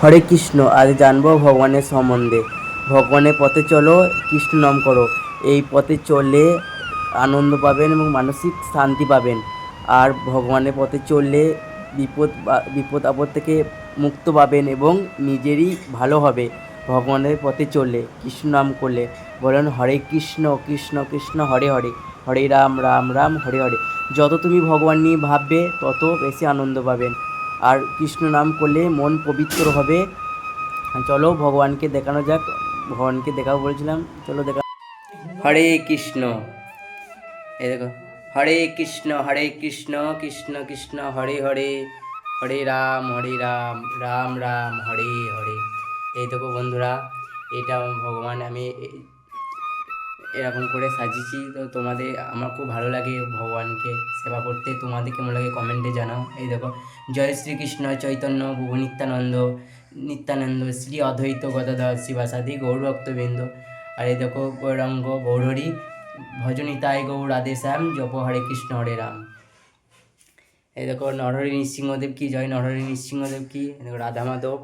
হরে কৃষ্ণ। আজ জানবো ভগবানের সম্বন্ধে। ভগবানের পথে চলো, কৃষ্ণ নাম করো। এই পথে চললে আনন্দ পাবেন এবং মানসিক শান্তি পাবেন। আর ভগবানের পথে চললে বিপদ আপদ থেকে মুক্ত পাবেন এবং নিজেরই ভালো হবে। ভগবানের পথে চললে, কৃষ্ণ নাম করলে, বলেন হরে কৃষ্ণ কৃষ্ণ কৃষ্ণ হরে হরে, হরে রাম রাম রাম হরে হরে। যত তুমি ভগবান নিয়ে ভাববে তত বেশি আনন্দ পাবেন। আর কৃষ্ণ নাম করলে মন পবিত্র হবে। চলো ভগবানকে দেখানো যাক। ভগবানকে দেখাবো বলছিলাম, চলো দেখা। হরে কৃষ্ণ। এই দেখো, হরে কৃষ্ণ কৃষ্ণ কৃষ্ণ হরে হরে, হরে রাম রাম রাম হরে হরে। এই দেখো বন্ধুরা, এটা ভগবান আমি এরকম করে সাজিয়েছি। তো তোমাদের, আমার খুব ভালো লাগে ভগবানকে সেবা করতে। তোমাদের কেমন লাগে কমেন্টে জানাও। এই দেখো, জয় শ্রীকৃষ্ণ চৈতন্য প্রভু নিত্যানন্দ শ্রী অদ্বৈত গদাধর শিবাসাদি গৌরভক্তবৃন্দ। আর এই দেখো, গৌরাঙ্গ গৌরহরি ভজনিতায় গৌর রাধে শ্যাম জপ হরে কৃষ্ণ হরে রাম। এই দেখো, নরহরি নৃসিংহদেব কি জয়, নরহরি নৃসিংহদেব কি। এই দেখো রাধা মাধব,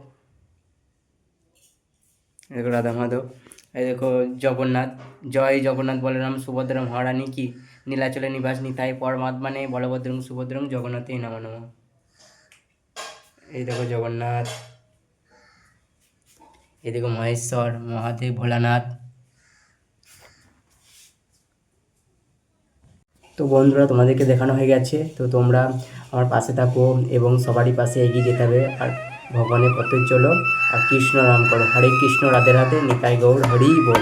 এই দেখো রাধা মাধব। এই দেখো জগন্নাথ, জয় জগন্নাথ বলরাম সুভদ্রা মহারানী কি, নীলাচলে নিবাস নিতাই পরমাত্মানে বলভদ্রং সুভদ্রং জগন্নাথেই নমঃ নমঃ। এই দেখো জগন্নাথ। এই দেখো মহেশ্বর মহাদেব ভোলানাথ। তো বন্ধুরা, তোমাদেরকে দেখানো হয়ে গেছে। তো তোমরা আমার পাশে থাকো এবং সবারই পাশে এগিয়ে যেতে হবে। আর ভগবানের পথে চলো আর কৃষ্ণ নাম করো। হরে কৃষ্ণ, রাধে রাধে, নিতাই গৌর হরি বল।